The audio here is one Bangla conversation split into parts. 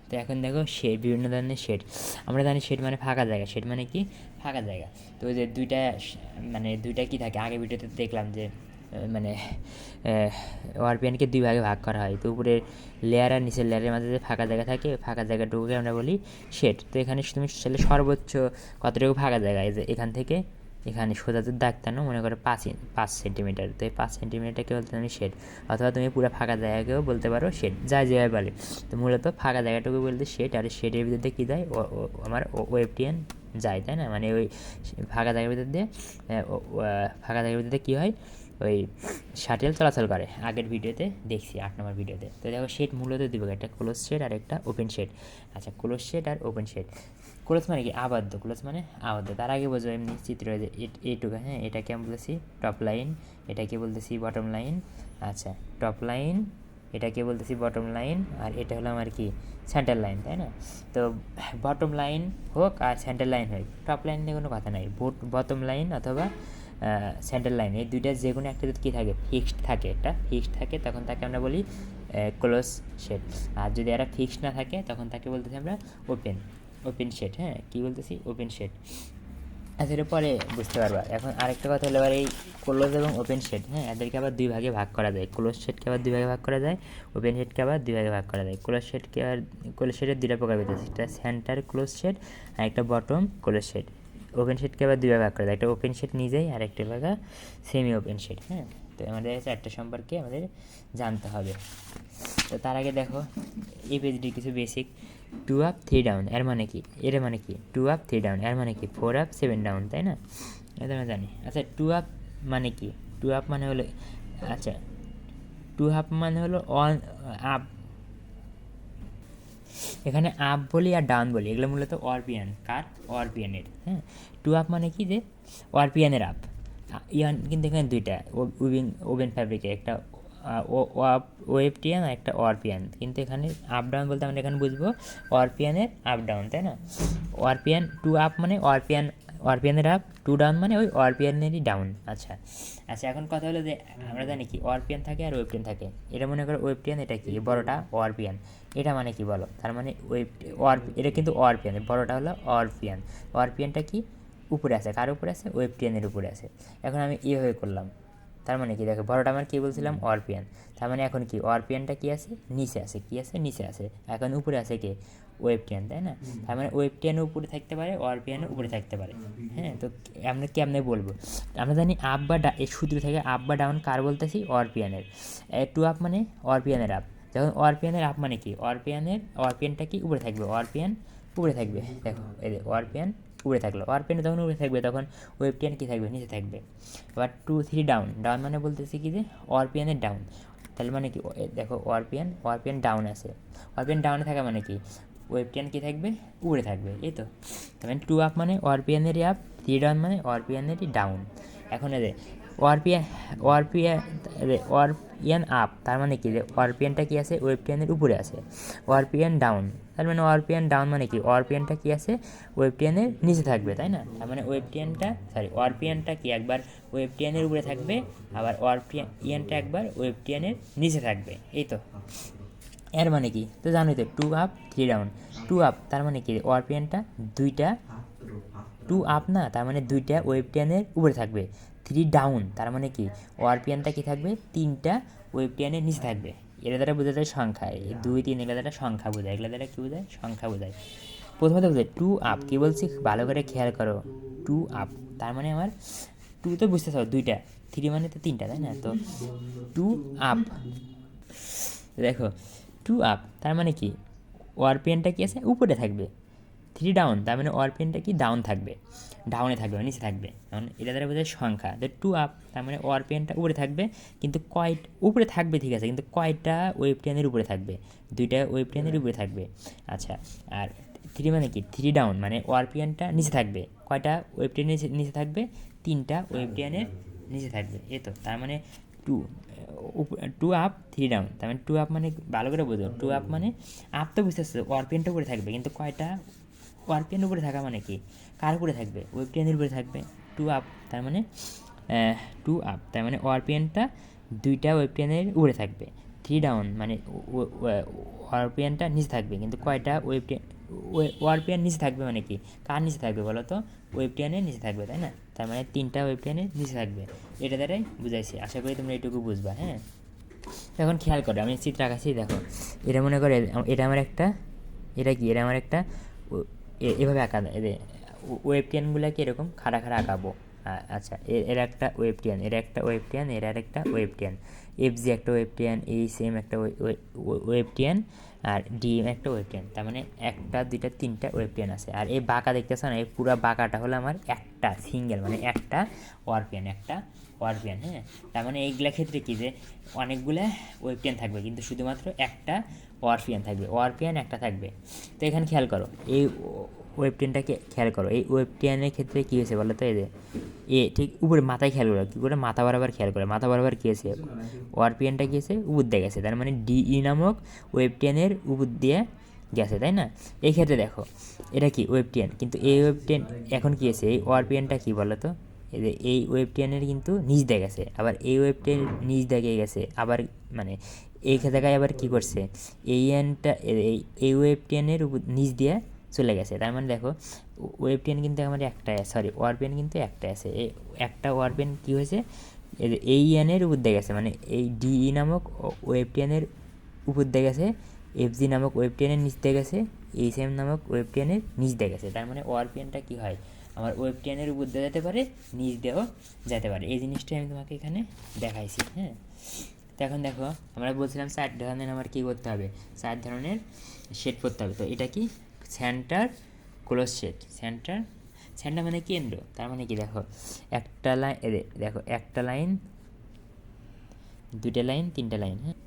তো এখন দেখো শেড, বিভিন্ন ধরনের শেড। আমরা জানি শেড মানে ফাঁকা জায়গা, শেড মানে কি ফাঁকা জায়গা। তো ওই যে দুইটা মানে দুইটা কী থাকে, আগে ভিডিওতে দেখলাম যে মানে ওয়ারপিএনকে দুই ভাগে ভাগ করা হয়। তো উপরের লেয়ার আর নিচের লেয়ারের মাঝে যে ফাঁকা জায়গা থাকে, ফাঁকা জায়গাটুকুকে আমরা বলি শেড। তো এখানে তুমি চাইলে সর্বোচ্চ কতটুকু ফাঁকা জায়গা, এই যে এখান থেকে এখানে সোজা যদি দাগ টানো, মনে করো 5 সেন্টিমিটার, তো এই 5 সেন্টিমিটারকে বলতে তুমি শেড, অথবা তুমি পুরো ফাঁকা জায়গাকেও বলতে পারো শেড, যা যেভাবে বলে। তো মূলত ফাঁকা জায়গাটুকু বলতে শেড, আর শেডের ভিতরে কী যায়, আমার ওয়েবটিএন যায়, তাই না? মানে ওই ফাঁকা জায়গার ভিতর দিয়ে ফাঁকা জায়গার ভিতরে কী হয়, ওই শাটেল চলাচল করে। আগের ভিডিওতে দেখছি, 8 নম্বর ভিডিওতে। তো দেখো শেড মূলত দুই ভাগ, একটা ক্লোজ শেড আর একটা ওপেন শেড। আচ্ছা, ক্লোজ শেড আর ওপেন শেড। ক্লোজ মানে কি আবদ্ধ, ক্লোজ মানে আবদ্ধ। তার আগে বোঝো এমনি চিত্র, যে এইটুকু, হ্যাঁ, এটাকে আমি বলতেছি টপ লাইন, এটাকে বলতেছি বটম লাইন। আচ্ছা, টপ লাইন, এটাকে বলতেছি বটম লাইন, আর এটা হলো আমার কি সেন্টার লাইন, তাই না? তো বটম লাইন হোক আর সেন্টার লাইন হোক, টপ লাইন নিয়ে কোনো কথা নাই। বটম লাইন অথবা সেন্টার লাইন, এই দুইটা যে কোনো একটা যদি কী থাকে, ফিক্সড থাকে, একটা ফিক্সড থাকে, তখন তাকে আমরা বলি ক্লোজ শেড। আর যদি এরা ফিক্সড না থাকে, তখন তাকে বলতেছি আমরা ওপেন শেড। হ্যাঁ, কী বলতেছি, ওপেন শেড। আচ্ছা, এটা পরে বুঝতে পারবা। এখন আরেকটা কথা হলো, এবার এই ক্লোজ এবং ওপেন শেড, হ্যাঁ, এদেরকে আবার দুই ভাগে ভাগ করা যায়। ক্লোজ শেডকে আবার দুই ভাগে ভাগ করা যায়, ওপেন শেডকে আবার দুই ভাগে ভাগ করা যায়। ক্লোজ শেডের দুইটা প্রকার পেতেছে, একটা সেন্টার ক্লোজ শেড আর একটা বটম ক্লোজ শেড। ওপেন শেডকে আবার দুই ভাগে ভাগ করা যায়, একটা ওপেন শেড নিজেই আর একটা ভাগা সেমি ওপেন শেড। হ্যাঁ, তো আমাদের চারটা সম্পর্কে আমাদের জানতে হবে। তো তার আগে দেখো এই পেজটির কিছু বেসিক। 2 আপ 3 ডাউন এর মানে কি, মানে কি 2 আপ 3 ডাউন এর মানে কি 4 আপ 7 ডাউন, তাই না? এটা আমরা জানি। আচ্ছা, 2 আপ মানে কি? 2 আপ মানে হলো, আচ্ছা, 2 আপ মানে হলো অন আপ। এখানে আপ বলি আর ডাউন বলি, এগুলো মূলত ওয়ারপিএন, কার ওয়ারপিএনের। হ্যাঁ, 2 আপ মানে কি, যে ওয়ারপিএনের আপ। ইয়ান কিন্তু এখানে দুইটা, ওভেন ফ্যাব্রিকে একটা ওয়েবটিএন আর একটা ওয়ারপিএন। কিন্তু এখানে আপ ডাউন বলতে আমরা এখানে বুঝবো ওয়ারপিএনের আপ ডাউন, তাই না? ওয়ারপিএন 2 আপ মানে ওয়ারপিএনের আপ, 2 ডাউন মানে ওই ওয়ারপিএনেরই ডাউন। আচ্ছা আচ্ছা, এখন কথা হলো যে আমরা জানি কি ওয়ারপিএন থাকে আর ওয়েবটিএন থাকে। এটা মনে করো ওয়েবটিএন, এটা কি বড়টা ওয়ারপিএন। এটা মানে কি বলো, তার মানে এটা কিন্তু ওয়ারপিএন, বড়টা হলো ওয়ারপিএন। ওয়ারপিএনটা কি উপরে আছে, কার উপরে আছে, ওয়েবটিএনের উপরে আছে। এখন আমি এভাবে করলাম, তার মানে কি দেখো, বড়টা আমার কী বলছিলাম, ওয়ারপিএন। তার মানে এখন কি ওয়ারপিএনটা কী আছে, নিচে আছে, কী আছে, নিচে আছে। এখন উপরে আছে কে, ওয়েবটিএন, তাই না? তার মানে ওয়েবটিএনের উপরে থাকতে পারে, ওয়ারপিএনের উপরে থাকতে পারে। হ্যাঁ, তো আমরা কেমনে বলবো, আমরা জানি আপ বা এই সূত্র থেকে আপ বা ডাউন কার বলতেছি, ওয়ারপিএনের। 2 আপ মানে ওয়ারপিএনের আপ। যখন ওয়ারপিএনের আপ মানে কি, ওয়ারপিএনটা কি উপরে থাকবে, ওয়ারপিএন উপরে থাকবে। দেখো এই যে ওয়ারপিএন উপরে থাকলো, ওয়ারপিএন যখন উপরে থাকবে তখন ওয়েবটিএন কী থাকবে, নিচে থাকবে। এবার 2 3 ডাউন, ডাউন মানে বলতেছি কি, যে ওয়ারপিএনের ডাউন। তাহলে মানে কি, দেখো ওয়ারপিএন ডাউন আছে, ওয়ারপিএন ডাউনে থাকা মানে কি, ওয়েবটিএন কী থাকবে, উপরে থাকবে, এই তো। তার মানে 2 আপ মানে ওয়ারপিএনেরই আপ, 3 ডাউন মানে ওয়ারপিএনেরই ডাউন। এখন এদের ওয়ারপিএন ওয়ারপিএন ওয়ারপিএন আপ, তার মানে কি, যে ওয়ারপিএনটা কী আছে, ওয়েবটিএনের উপরে আছে। ওয়ারপিএন ডাউন, তার মানে ওয়ারপিএন ডাউন মানে কি, ওয়ারপিএনটা কী আছে, ওয়েবটিএনের নিচে থাকবে, তাই না? তার মানে ওয়ারপিএনটা কি একবার ওয়েবটিএনের উপরে থাকবে, আবার ওয়ারপিএনটা একবার ওয়েবটিএনের নিচে থাকবে, এই তো। এর মানে কি, তো জানোই তো, 2 আপ 3 ডাউন। 2 আপ তার মানে কি, ওয়ারপিএনটা দুইটা, 2 আপ না, তার মানে দুইটা ওয়েবটিএনের উপরে থাকবে। 3 ডাউন তার মানে কি, ওয়ারপিএনটা কি থাকবে, তিনটা ওয়েবটিএনের নিচে থাকবে। এটা দ্বারা বোঝা যায় সংখ্যা, এই 2 3 এগুলো দ্বারা সংখ্যা বোঝায়, এগুলো দ্বারা কী বোঝায়, সংখ্যা বোঝায়। প্রথমত বোঝায় 2 আপ, কী বলছি ভালো করে খেয়াল করো। 2 আপ তার মানে আমার 2 তো বুঝতে চাও দুইটা, 3 মানে তো তিনটা, তাই না? তো 2 আপ, দেখো 2 আপ তার মানে কি, ওয়ারপিএনটা কি আছে, উপরে থাকবে। 3 ডাউন তার মানে ওয়ারপিএনটা কি ডাউন থাকবে, ডাউনে থাকবে, নিচে থাকবে। কারণ এটা দ্বারা বোঝায় সংখ্যা। তো 2 আপ তার মানে ওয়ারপিএনটা উপরে থাকবে, কিন্তু উপরে থাকবে, ঠিক আছে, কিন্তু কয়টা ওয়েবটিএনের উপরে থাকবে, দুইটা ওয়েবটিএনের উপরে থাকবে। আচ্ছা, আর 3 মানে কি, 3 ডাউন মানে ওয়ারপিএনটা নিচে থাকবে, কয়টা ওয়েবটিএনের নিচে থাকবে, তিনটা ওয়েবটিএনের নিচে থাকবে, এই তো। তার মানে 2 আপ 3 ডাউন, তার মানে 2 আপ মানে ভালো করে বোঝো, 2 আপ মানে আপ তো বুঝতেছো, ওয়ারপিএনটা উপরে থাকবে, কিন্তু কয়টা ওয়ারপিএন উপরে থাকা মানে কি, কার উপরে থাকবে, ওয়েবটিএনের উপরে থাকবে। 2 আপ তার মানে 2 আপ তার মানে ওয়ারপিএনটা দুইটা ওয়েবটিএনের উপরে থাকবে। থ্রি ডাউন মানে ওয়ারপিয়ানটা নিচে থাকবে, কিন্তু কয়টা ওয়ারপিয়ান নিচে থাকবে মানে কি, কার নিচে থাকবে বলো তো, ওয়েবটিয়ানের নিচে থাকবে, তাই না? তার মানে 3টা ওয়েবটিয়ানের নিচে থাকবে, এটা দ্বারাই বুঝাইছি। আশা করি তোমরা এইটুকু বুঝবা। হ্যাঁ, এখন খেয়াল করো, আমি চিত্র আঁকাচ্ছি, দেখো এটা মনে করে এটা আমার একটা, এটা কি, এটা আমার একটা এভাবে আঁকা, ওয়েবটিয়ানগুলোকে এরকম খাড়া খাড়া আঁকাবো। আচ্ছা, এর একটা ওয়েবটিয়ান, এর একটা ওয়েবটিয়ান, এর আর একটা ওয়েবটিয়ান, এফজি একটা ওয়েবটিয়ান, এইচএম একটা ওয়েবটিয়ান, আর ডিএম একটা ওয়েবটিয়ান। তার মানে 1 2 3টা ওয়েবটিয়ান আছে। আর এই বাঁকা দেখতেছ না, এই পুরো বাঁকাটা হলো আমার একটা সিঙ্গেল, মানে একটা ওয়ারপিয়ান। হ্যাঁ, তার মানে এইগুলা ক্ষেত্রে কি, যে অনেকগুলো ওয়েবটিয়ান থাকবে কিন্তু শুধুমাত্র একটা ওয়ারপিয়ান থাকবে, ওয়ারপিয়ান একটা থাকবে। তো এখানে খেয়াল করো, এই ওয়েবটিয়ানটাকে খেয়াল করো, এই ওয়েবটিয়ানের ক্ষেত্রে কী হয়েছে বলো তো, এ ঠিক উপরে মাথায় খেয়াল করো, কী করে মাথা বরাবর খেয়াল করে, মাথা বরাবর কী হয়েছে, ওয়ারপিয়ানটা কী হয়েছে, উপর দিয়ে গেছে, তার মানে ডিই নামক ওয়েবটিয়ানের উপর দিয়ে গেছে, তাই না? এই ক্ষেত্রে দেখো এটা কি ওয়েবটিয়ান, কিন্তু এই ওয়েবটিয়ান এখন কী হয়েছে, এই ওয়ারপিয়ানটা কী বলো তো, এই ওয়েবটিয়ানের কিন্তু নিচ দিয়ে গেছে, আবার এই ওয়েবটিয়ান নিচ দিয়ে গেছে, আবার মানে এই জায়গায় আবার কী করছে, এই ওয়েবটিয়ানের উপর নিচ দিয়ে চলে গেছে। তার মানে দেখো ওয়েবটিয়ান কিন্তু আমার একটাই, সরি ওয়ারপিয়ান কিন্তু একটাই আছে, এই একটা ওয়ারপিয়ান কী হয়েছে, এই এনের উপর দিয়ে গেছে, মানে এই ডিই নামক ওয়েবটিয়ানের উপর দিয়ে গেছে, এফজি নামক ওয়েবটিয়ানের নিচ দিয়ে গেছে, এইচএম নামক ওয়েবটিয়ানের নিচ দিয়ে গেছে। তার মানে ওয়ারপিয়ানটা কী হয়, আমার ওয়েবটিয়ানের উপর দিয়ে যেতে পারে, নিচ দিয়েও যেতে পারে। এই জিনিসটাই আমি তোমাকে এখানে দেখাইছি। হ্যাঁ, তো এখন দেখো আমরা বলছিলাম 4 ধরনের আমার কী করতে হবে, 4 ধরনের শেড করতে হবে। তো এটা কি, সেন্টার ক্লোজ শেড, সেন্টার মানে কেন্দ্র, তার মানে কি দেখো একটা লাইন, দেখো একটা লাইন, 2টা লাইন, 3টা লাইন। হ্যাঁ,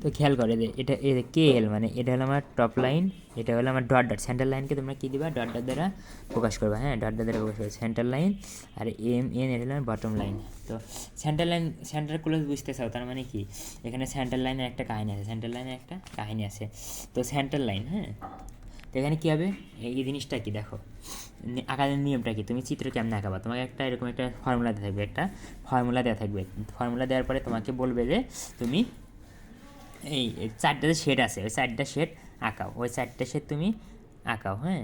তো খেয়াল করে এটা কে এল, মানে এটা হলো আমার টপ লাইন, এটা হলো আমার ডট ডট, সেন্টার লাইনকে তোমরা কী দিবা, ডট ডট দ্বারা প্রকাশ করবা। হ্যাঁ, ডট ডট দ্বারা প্রকাশ করবে সেন্টার লাইন, আর এম এন এটা হলো বটম লাইন। তো সেন্টার লাইন, সেন্টার ক্লোজ বুঝতে চাও, তার মানে কি, এখানে সেন্টার লাইনের একটা কাহিনী আছে, সেন্টার লাইনের একটা কাহিনী আছে। তো সেন্টার লাইন, হ্যাঁ, তো এখানে কী হবে, এই জিনিসটা কি দেখো, আঁকার নিয়মটা কি, তুমি চিত্র কেমন আঁকাবা, তোমাকে একটা এরকম একটা ফর্মুলা দেওয়া থাকবে, ফর্মুলা দেওয়ার পরে তোমাকে বলবে যে তুমি এই 4টা যে শেড আছে, ওই 4টা শেড আঁকাও, ওই 4টা শেড তুমি আঁকাও। হ্যাঁ,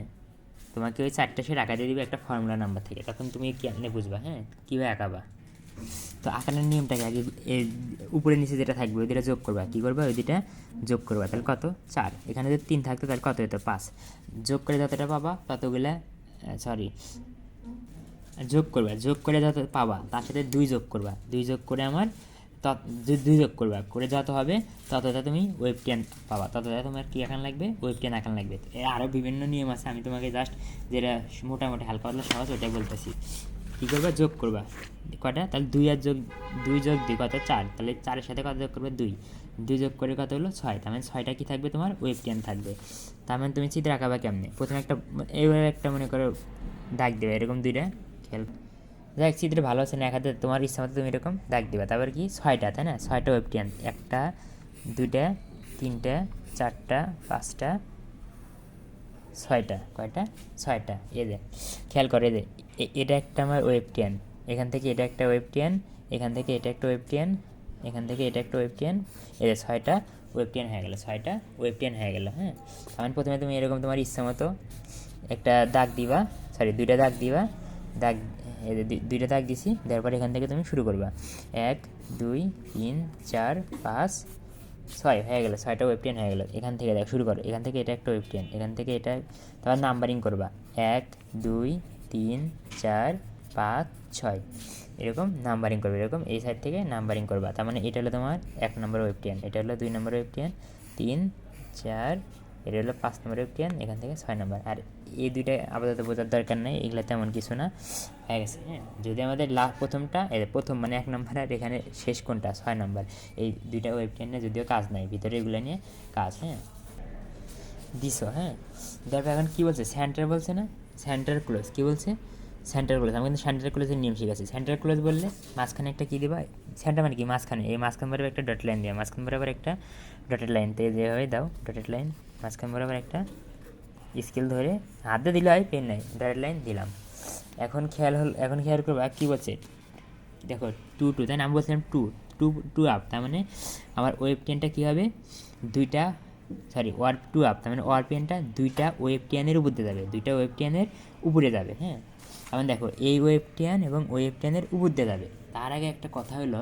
তোমাকে ওই 4টা শেড আঁকা দিয়ে দিবে একটা ফর্মুলা নাম্বার থেকে, তখন তুমি কেমনে বুঝবা, হ্যাঁ, কীভাবে আঁকাবা। তো আঁকানোর নিয়মটাকে আগে উপরে নিচে যেটা থাকবে ওই দুটা যোগ করবা, কী করবা, ওই দুটা যোগ করবা, তাহলে কত, 4, এখানে যদি 3 থাকতো তাহলে কত হতো, 5, যোগ করে যতটা পাবা ততগুলা, যোগ করে যত পাবা তার সাথে 2 যোগ করবা, 2 যোগ করে আমার 2 যোগ করবা, করে যত হবে ততটা তুমি ওয়েবটিয়ান পাবা, ততটা তোমার কী আঁকান লাগবে, ওয়েবটিয়ান আঁকান লাগবে। আরও বিভিন্ন নিয়ম আছে, আমি তোমাকে জাস্ট যেটা মোটামুটি হালকা পাতলা সহজ ওটাই বলতেছি। কী করবা, যোগ করবা কটা, তাহলে 2 আর 2 যোগ 2 কত, 4, তাহলে 4-এর সাথে কত যোগ করবে, 2 যোগ করে কত হলো, 6, তার মানে 6টা কী থাকবে, তোমার ওয়েবটিয়ান থাকবে। তার মানে তুমি চিত্র আঁকাবা কেমনে, প্রথমে এইভাবে একটা মনে করো দাগ দেবে, এরকম 2টা, খেয়াল দেখ চিত্রে ভালো আছে না, একাতে তোমার ইচ্ছা মতো তুমি এরকম দাগ দিবা। তারপর কি 6টা, তাই না, 6টা ওয়েবটিয়ান, 1টা 2টা 3টা 4টা 5টা 6টা, কয়টা, 6টা। এদের খেয়াল করে, এটা একটা আমার ওয়েবটিয়ান, এখান থেকে এটা একটা ওয়েবটিয়ান, এখান থেকে এটা একটা ওয়েবটিয়ান, এখান থেকে এটা একটা ওয়েবটিয়ান, 6টা ওয়েবটিয়ান হয়ে গেল, 6টা ওয়েবটিয়ান হয়ে গেল। হ্যাঁ, তখন প্রথমে তুমি এরকম তোমার ইচ্ছা মতো একটা দাগ দিবা, 2টা দাগ দিবা, দাগ 2টা দাগ দিছি, তারপর এখান থেকে তুমি শুরু করবা, 1 2 3 4 5 6 হয়ে গেলো, 6টা ওয়েবটিয়ান হয়ে গেলো। এখান থেকে দেখ শুরু করো, এখান থেকে এটা একটা ওয়েবটিয়ান, এখান থেকে এটা, তারপর নাম্বারিং করবা, 1 2 3 4 5 6, এরকম নাম্বারিং করবে, এরকম এই সাইড থেকে নাম্বারিং করবা। তার মানে এটা হলো তোমার 1 নম্বর ওয়েবটিয়ান, এটা হলো 2 নম্বর ওয়েবটিয়ান, 3 4, এটা হলো 5 নম্বর ওয়েবটিয়ান, এখান থেকে 6 নম্বর। আর এই দুইটা আপাতত বোঝার দরকার নেই, এগুলো তেমন কিছু না, হয়ে গেছে। হ্যাঁ, যদি আমাদের প্রথমটা প্রথম মানে 1 নম্বর, আর এখানে শেষ কোনটা 6 নম্বর, এই দুইটা ওয়েবটিয়ানে যদিও কাজ নাই, ভিতরে এগুলো নিয়ে কাজ। হ্যাঁ, দিছো। হ্যাঁ, তারপর এখন কী বলছে, সেন্টার বলছে না, সেন্টার ক্লোজ, কী বলছে, সেন্টার ক্লোজ। আমি কিন্তু সেন্টার ক্লোজের নিয়ম শিখেছি। সেন্টার ক্লোজ বললে মাঝখানে একটা কী দেবা, সেন্টার মানে কি মাঝখানে, এই মাঝখান বরাবর একটা ডট লাইন দেওয়া, মাঝখান বরাবর একটা ডটেড লাইন, তো যেভাবে দাও ডটেড লাইন, মাঝখান বরাবর একটা স্কেল ধরে হাত দিয়ে দিলে হয়, পেন নাই, ডটেড লাইন দিলাম। এখন খেয়াল করবো কী বলছে, দেখো 2 2, তাই না, আমি বলছিলাম 2, টু আপ, তার মানে আমার ওয়েভ টেনটা কী হবে, দুইটা টু আপ, তার মানে ওয়ারপিএনটা দুইটা ওয়েভ টেনের উপর দিয়ে যাবে, দুইটা ওয়েভ টেনের উপরে যাবে। হ্যাঁ, এখন দেখো এই ওয়েভ টেন এবং ওয়েভ টেনের উপর দিয়ে যাবে। তার আগে একটা কথা হলো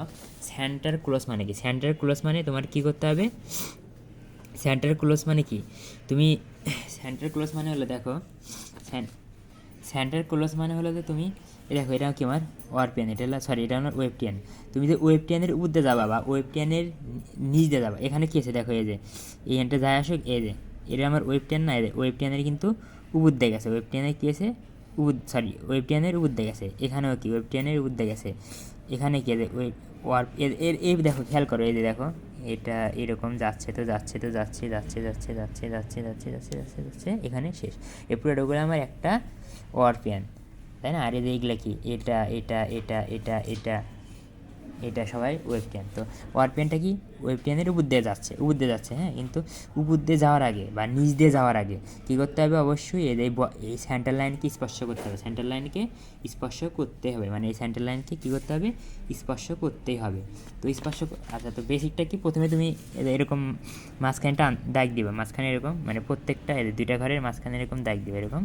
সেন্টার ক্লোজ মানে কি। সেন্টার ক্লোজ মানে তোমার কী করতে হবে, সেন্টার ক্লোজ মানে কি, তুমি সেন্টার ক্লোজ মানে হলো দেখো, সেন্টার ক্লোজ মানে হলো যে তুমি দেখো এটা কি আমার ওয়ারপিএন, এটা হলো এটা আমার ওয়েভ টেন। তুমি যে ওয়েভ টেনের উপর দিয়ে যাবা বা ওয়েভ টেনের নিচ দিয়ে যাবা, এখানে কী আছে দেখো, এই যে এই এনটা যায় আসুক, এই যে এটা আমার ওয়েভ টেন না, ওয়েভ টেনের কিন্তু উপর দিয়ে গেছে, ওয়েভ টেনের কী আছে ওয়েভ টেনের উপর দিয়ে গেছে, এখানেও কি ওয়েভ টেনের উপর দিয়ে গেছে, এখানে কি আছে এর দেখো খেয়াল করো, এই যে দেখো এটা এরকম যাচ্ছে তো যাচ্ছে তো যাচ্ছে যাচ্ছে যাচ্ছে যাচ্ছে যাচ্ছে যাচ্ছে যাচ্ছে যাচ্ছে যাচ্ছে, এখানে শেষ। এই পুরোটা আমার একটা ওয়ারপিএন, তাই না? আর এইগুলা কি, এটা এটা এটা এটা এটা এটা সবাই ওয়েভ টেন। তো ওয়ারপিএনটা কি ওয়েভ টেনের উপর দিয়ে যাচ্ছে, হ্যাঁ, কিন্তু উপর দিয়ে যাওয়ার আগে বা নিচ দিয়ে যাওয়ার আগে কী করতে হবে, অবশ্যই এই সেন্টার লাইনকে স্পর্শ করতে হবে, সেন্টার লাইনকে স্পর্শ করতে হবে, মানে এই সেন্টার লাইনকে কী করতে হবে, স্পর্শ করতেই হবে। তো আচ্ছা, তো বেসিকটা কি, প্রথমে তুমি এরকম মাঝখানেটা দাগ দিবা, মাঝখানে এরকম মানে প্রত্যেকটা দুইটা ঘরের মাঝখানে এরকম দাগ দিবা, এরকম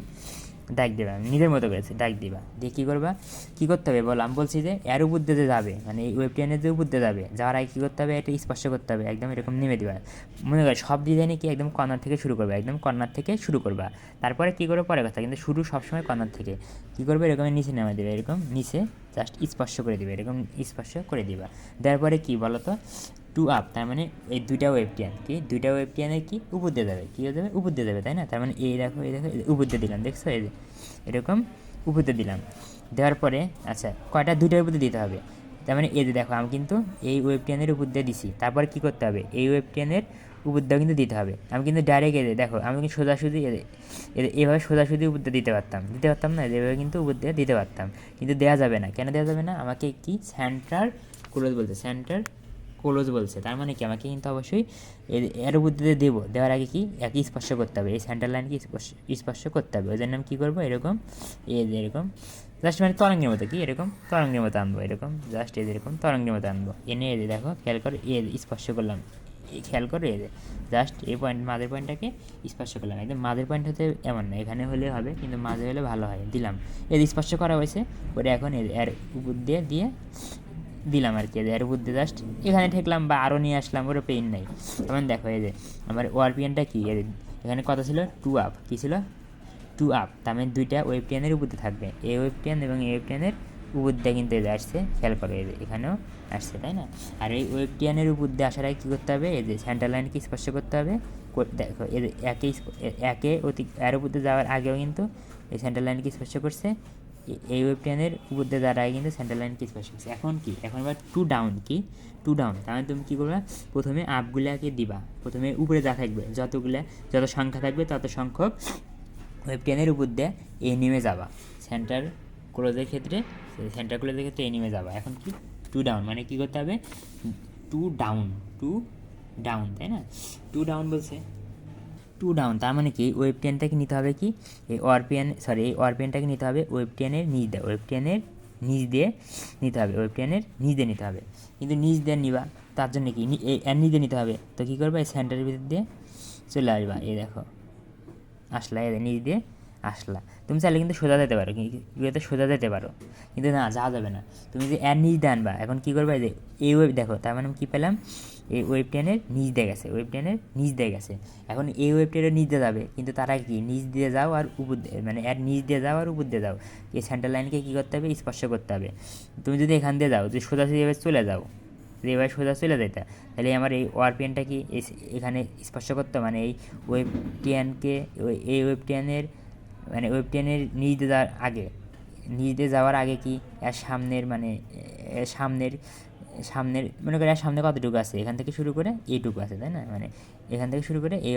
দাগ দেবা নিজের মতো করেছে দাগ দিবা, দিয়ে কী করবা, কী করতে হবে বলো, আমি বলছি যে এর উপর দিয়ে যাবে, মানে এই ওয়েব টেনের যে উপর দিয়ে যাবে, যাওয়ার আগে কী করতে হবে, এটা স্পর্শ করতে হবে, একদম এরকম নেমে দেবা। মনে করো সব ডিজাইনে কি একদম কর্নার থেকে শুরু করবে, একদম কর্নার থেকে শুরু করবা, তারপরে কী করবো পরে কথা, কিন্তু শুরু সবসময় কর্নার থেকে। কী করবে, এরকম নিচে নেমে দেবে, এরকম নিচে জাস্ট স্পর্শ করে দেবে, এরকম স্পর্শ করে দিবা। দেওয়ার পরে কী বলো তো, টু আপ, তার মানে এই দুইটা ওয়েভ টেন কি, দুইটা ওয়েভ টেনের কি উপর দিয়ে যাবে, কী হয়ে যাবে, উপর দিয়ে যাবে, তাই না? তার মানে এই দেখো উপর দিয়ে দিলাম, দেখছো এই যে এরকম উপর দিয়ে দিলাম। দেওয়ার পরে আচ্ছা কয়টা, দুইটার উপর দিয়ে দিতে হবে, তার মানে এই যে দেখো আমি কিন্তু এই ওয়েভ টেনের উপর দিয়ে দিছি, তারপরে কী করতে হবে, এই ওয়েভ টেনের উপর দিয়ে কিন্তু দিতে হবে। আমি কিন্তু ডাইরেক্ট দেখো আমি কিন্তু সোজাসুজি এভাবে সোজাসুজি উপর দিয়ে দিতে পারতাম না, এভাবে কিন্তু উপর দিয়ে দিতে পারতাম, কিন্তু দেওয়া যাবে না। কেন দেওয়া যাবে না, আমাকে কি সেন্টার ক্লোজ বলছে, তার মানে কি আমাকে কিন্তু অবশ্যই এর উপর দিয়ে দেবো, দেওয়ার আগে কি একই স্পর্শ করতে হবে, এই সেন্টার লাইনকে স্পর্শ করতে হবে। ওই জন্য আমি কী করবো, এরকম এরকম জাস্ট মানে তরঙ্গের মতো, কি এরকম তরঙ্গের মতো আনবো, এরকম জাস্ট এরকম তরঙ্গের মতো আনবো, এনে দেখো খেয়াল করে স্পর্শ করলাম, খেয়াল করে জাস্ট এই পয়েন্ট মাঝের পয়েন্টটাকে স্পর্শ করলাম, একদম মাঝের পয়েন্ট হতে এমন না, এখানে হলে হবে কিন্তু মাঝে হলে ভালো হয়, দিলাম স্পর্শ করা হয়েছে। পরে এখন এর উপর দিয়ে দিলাম আর কি, এর উপর দিয়ে জাস্ট এখানে ঠেকলাম বা আরও নিয়ে আসলাম, ওটা পেইন নাই। তখন দেখো এই যে আমার ওয়ারপিএনটা কি, এখানে কত ছিল, টু আপ, কী ছিল, টু আপ, তার মানে দুইটা ওয়েভ টেনের উপর দিয়ে থাকবে, এই ওয়েভ টেন এবং এই ওয়েভ টেনের উপর দিয়ে কিন্তু এই যে আসছে, খেয়াল করো এখানেও আসছে, তাই না? আর এই ওয়েভ টেনের উপর দিয়ে আসার আগে কী করতে হবে, এই যে সেন্টার লাইনকে স্পর্শ করতে হবে। দেখো একে এর উপর দিয়ে যাওয়ার আগেও কিন্তু এই সেন্টার লাইনকে স্পর্শ করছে, এই ওয়েভ টেনের উপর দিয়ে যাওয়ার আগে কিন্তু সেন্টার লাইনকে স্পর্শ করছে। এখন কি, এখন এবার টু ডাউন, কি টু ডাউন, তাহলে তুমি কী করবে, প্রথমে আপগুলাকে দিবা, প্রথমে উপরে যা থাকবে যত সংখ্যা থাকবে তত সংখ্যক ওয়েভ টেনের উপর দিয়ে নেমে যাবা, সেন্টার ক্লোজের ক্ষেত্রে এই নেমে যাবা। এখন কি টু ডাউন মানে কী করতে হবে, টু ডাউন, তাই না? টু ডাউন বলছে, টু ডাউন তার মানে কি ওয়েভ টেনটাকে নিতে হবে কি, এই ওয়ারপিএনটাকে নিতে হবে ওয়েভ টেনের নিচ দিয়ে নিতে হবে, কিন্তু নিচ দিয়ে নিবা, তার জন্য কি এর নিচ দিয়ে নিতে হবে। তো কী করবে, এই সেন্টারের ভিতর দিয়ে চলে আসবা, এই দেখো আসলা, এদের নিচ দিয়ে আসলা। তুমি চাইলে কিন্তু সোজা যেতে পারো, সোজা যেতে পারো, কিন্তু না, যাওয়া যাবে না। তুমি যে এর নিচ দিয়ে আনবা, এখন কী করবে, যে এই ওয়েভ দেখো, তার মানে কী পেলাম, এই ওয়েভ টেনের নিচ দিয়ে গেছে, এখন এই ওয়েভ টেনের নিচ দিয়ে যাবে, কিন্তু তারা কি নিচ দিয়ে যাও আর উপর মানে এর নিচ দিয়ে যাও আর উপর দিয়ে যাও, এই সেন্টার লাইনকে কী করতে হবে, স্পর্শ করতে হবে। তুমি যদি এখান দিয়ে যাও, যদি সোজাসুজি এভাবে চলে যাও, যদি এবার সোজা চলে যেতে, তাহলে আমার এই ওয়ারপিএনটা কি এখানে স্পর্শ করতো, মানে এই ওয়েভ টেনকে এই ওয়েভ টেনের মানে ওয়েভ টেনের নিচ দিয়ে যাওয়ার আগে কি এর সামনের মানে সামনের মনে করি এর সামনে কতটুকু আছে, এখান থেকে শুরু করে এইটুকু আছে, তাই না? মানে এখান থেকে শুরু করে এই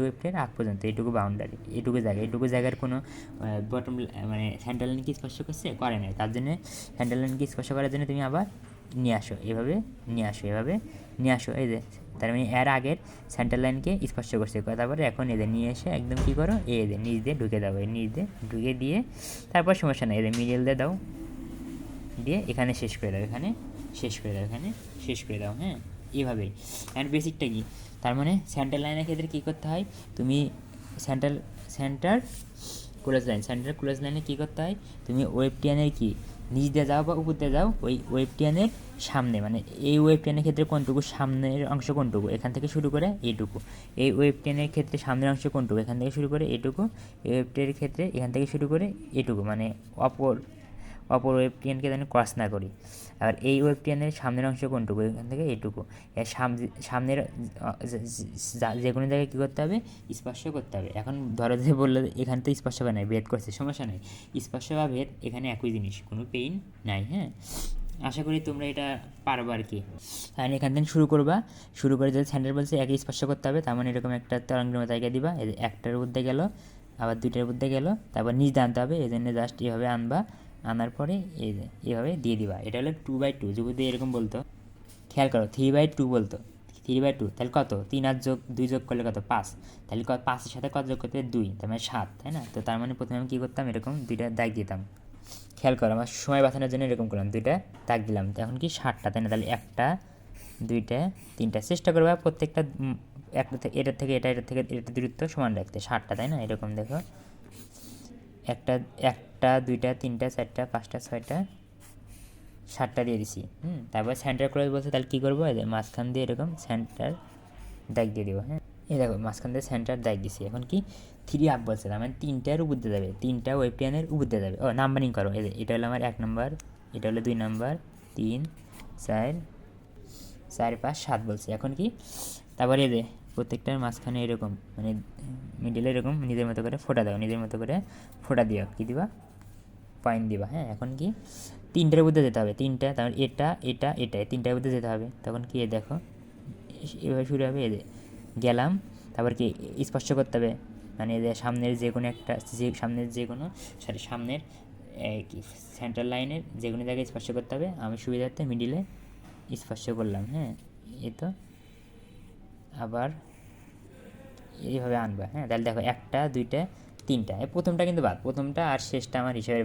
ওয়েভটের আগ পর্যন্ত এইটুকু বাউন্ডারি, এইটুকু জায়গার কোনো বটম মানে সেন্টার লাইনকে স্পর্শ করে নাই, তার জন্য সেন্টার লাইনকে স্পর্শ করার জন্য তুমি আবার নিয়ে আসো, এভাবে নিয়ে আসো, এই যে তার মানে এর আগের সেন্টার লাইনকে স্পর্শ করছে, তারপরে এখন এদের নিয়ে এসে একদম কী করো, এদের নিচ দিয়ে ঢুকে দাও, নিচ দিয়ে ঢুকে দিয়ে তারপর সমস্যা নেই, এদের মিডিল দিয়ে দাও, দিয়ে এখানে শেষ করে দাও, এখানে শেষ করে দাও, এখানে শেষ করে দাও। হ্যাঁ, এইভাবেই। অ্যান্ড বেসিকটা কি, তার মানে সেন্টার লাইনের ক্ষেত্রে কী করতে হয়, তুমি সেন্টার ক্লোজ লাইনে কী করতে হয়, তুমি ওয়েবটিয়ানের কি নিচ দিয়ে যাও বা উপর দিয়ে যাও, ওই ওয়েবটিয়ানের সামনে, মানে এই ওয়েবটিয়ানের ক্ষেত্রে কোনটুকু সামনের অংশ কোনটুকু, এখান থেকে শুরু করে এইটুকু। এই ওয়েবটিয়ানের ক্ষেত্রে সামনের অংশ কোনটুকু, এখান থেকে শুরু করে এটুকু। এই ওয়েবটিয়ানের ক্ষেত্রে এখান থেকে শুরু করে এটুকু, মানে অপর ওয়েবটিয়ানকে যেন ক্রস না করি। আর এই ওয়েবটিয়ানের সামনের অংশ কোনটুকু, এখান থেকে এটুকু। এর সামনের যে কোনো জায়গায় কী করতে হবে, স্পর্শ করতে হবে। এখন ধরো যে বললো এখানে তো স্পর্শ করে নাই, ভেদ করছে, সমস্যা নেই। স্পর্শ বা ভেদ এখানে একই জিনিস, কোনো পেইন নাই। হ্যাঁ, আশা করি তোমরা এটা পারবা আর কি। আর এখান থেকে শুরু করে যদি সেন্টার বলছে একই স্পর্শ করতে হবে, তার মানে এরকম একটা তরঙ্গের মতো জায়গায় দিবা, একটার মধ্যে গেল, আবার দুইটার মধ্যে গেল, তারপর নিচ দিয়ে আনতে হবে, এই জন্য জাস্ট এভাবে আনবা, আনার পরে এই যে এভাবে দিয়ে দিবা। এটা হলো 2/2, যদি এরকম বলতো, খেয়াল করো 3/2 বলতো, 3/2 তাহলে কত, 3 আর 2 যোগ করলে কত, 5। তাহলে 5-এর সাথে কত যোগ করতে হবে, 2, তার মানে 7, তাই না? তো তার মানে প্রথমে আমি কী করতাম, এরকম 2টা দাগ দিতাম। খেয়াল করো, আমার সময় বাঁচানোর জন্য এরকম করলাম, 2টা দাগ দিলাম। এখন কি 7টা, তাই না? তাহলে 1টা 2টা 3টা, চেষ্টা করবা প্রত্যেকটা এটার থেকে এটা দূরত্ব সমান রাখতে, 7টা, তাই না? এরকম দেখো, 1টা 2টা 3টা 4টা 5টা 6টা 7টা দিয়ে দিছি। তারপর সেন্টার ক্রস বলছে, তাহলে কী করবো, এই যে মাঝখান দিয়ে এরকম সেন্টার দাগ দিয়ে দেবো। হ্যাঁ, এই দেখো মাঝখান দিয়ে সেন্টার দাগ দিছি। এখন কি 3 আপ বলছে, তার মানে 3টার উপর দিয়ে যাবে, 3টা ওয়েবটিয়ানের উপর দিয়ে যাবে। নাম্বারিং করো, এই যে এটা হলো আমার 1 নম্বর, এটা হলো 2 নম্বর, 3 4 4 5 7 বলছে। এখন কি, তারপরে এই যে প্রত্যেকটার মাঝখানে এরকম, মানে মিডিলে এরকম নিজের মতো করে ফোঁটা দাও, নিজের মতো করে ফোঁটা দিও, কী দিবা, পয়েন্ট দিবা। হ্যাঁ, এখন কি 3টার মধ্যে যেতে হবে, 3টা, তারপর এটাই 3টার মধ্যে যেতে হবে। তখন কি দেখো এভাবে শুরু হবে, এই যে গেলাম, তারপর কি স্পর্শ করতে হবে, মানে যে সামনের যে কোনো একটা সামনের কি সেন্টার লাইনের যে কোনো জায়গায় স্পর্শ করতে হবে। আমি সুবিধার্থে মিডিলে স্পর্শ করলাম। হ্যাঁ, এই তো আবার এইভাবে আনবা। হ্যাঁ, তাহলে দেখো 1টা 2টা 3টা, প্রথমটা কিন্তু বাদ, প্রথমটা আর শেষটা আমার হিসাবের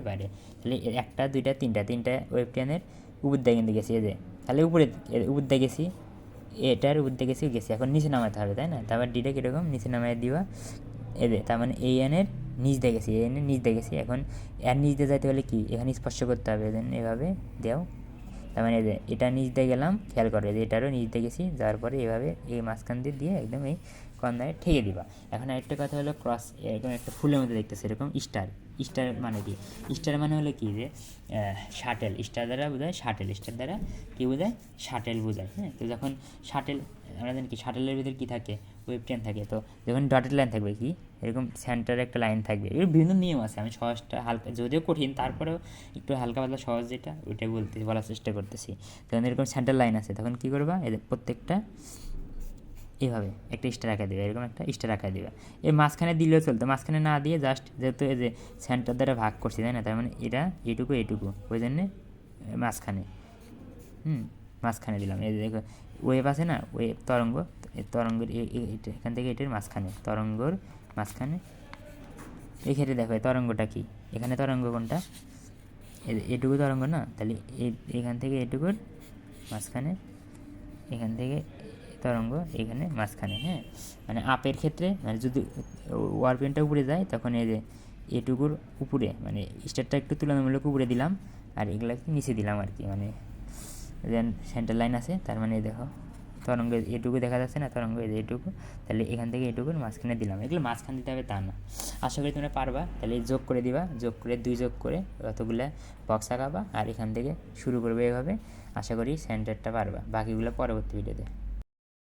বাইরে, তাহলে 1টা 2টা 3টা ওয়েবটিয়ানের উপর দিয়ে কিন্তু গেছি, এই যে তাহলে উপর দিয়ে গেছি, এটার উপর দিয়ে গেছি। এখন নিচে নামাতে হবে, তাই না? তারপর ডিটা কীরকম নিচে নামাই দিবা, এদের তার মানে এই এনের নিচ দিয়ে গেছি, এখন এর নিচ দিয়ে যাইতে হলে কি, এখানে স্পর্শ করতে হবে, দেন এভাবে দেও। তার মানে এটা নিচ দিয়ে গেলাম, খেয়াল করে যে এটারও নিচ দিয়ে গেছি, যাওয়ার পরে এভাবে এই মাঝখান দিয়ে একদম এই কর্নারে ঠেকে দিবা। এখন আরেকটা কথা হলো ক্রস, এরকম একটা ফুলের মধ্যে দেখতেছে এরকম স্টার মানে কি, স্টার মানে হলো কি, যে শাটেল, স্টার দ্বারা বোঝায় শাটেল, স্টার দ্বারা কী বোঝায়, শাটেল বোঝায়। হ্যাঁ, তো যখন শাটেল, আমরা জানি কি শাটেলের ভিতরে কী থাকে, ওয়েবটিয়ান থাকে। তো যখন ডটেড লাইন থাকবে, কি এরকম সেন্টারে একটা লাইন থাকবে, এর বিভিন্ন নিয়ম আছে, আমি সহজটা হালকা, যদিও কঠিন তারপরেও একটু হালকা পাতলা সহজ যেটা ওইটাই বলার চেষ্টা করতেছি। তখন এরকম সেন্টার লাইন আছে, তখন কী করবা, এদের প্রত্যেকটা এইভাবে একটা স্টার আঁকা দেবে, এরকম একটা স্টার আঁকা দেবে। এই মাঝখানে দিলেও চলতো, মাঝখানে না দিয়ে জাস্ট যেহেতু এই যে সেন্টার দ্বারা ভাগ করছি, তাই না? তার মানে এটা এইটুকু ওই জন্যে মাঝখানে, মাঝখানে দিলাম। এই যে দেখো ওয়েভ আছে না, ওয়েভ তরঙ্গের এখান থেকে এটার মাঝখানে, তরঙ্গর মাঝখানে। এই ক্ষেত্রে দেখো এই তরঙ্গটা কি, এখানে তরঙ্গ কোনটা, এটুকু তরঙ্গ না, তাহলে এখান থেকে এটুকুর মাঝখানে, এখান থেকে তরঙ্গ এখানে মাঝখানে। হ্যাঁ, মানে আপের ক্ষেত্রে, মানে যদি ওয়ারপেনটা উপরে যায়, তখন এই যে এটুকুর উপরে, মানে স্টারটা একটু তুলনামূলক উপরে দিলাম, আর এগুলাকে নিচে দিলাম আর কি, মানে দেন সেন্টার লাইন আছে, তার মানে দেখো তরঙ্গের এটুকু দেখা যাচ্ছে না, তরঙ্গ এটুকু, তাহলে এখান থেকে এটুকুর মাঝখানে দিলাম। এগুলো মাঝখান দিতে হবে তা না, আশা করি তোমরা পারবা। তাহলে যোগ করে দিবা, যোগ করে 2 যোগ করে অতগুলো বক্স আঁকাবা, আর এখান থেকে শুরু করবে এভাবে। আশা করি সেন্টারটা পারবা, বাকিগুলো পরবর্তী ভিডিওতে।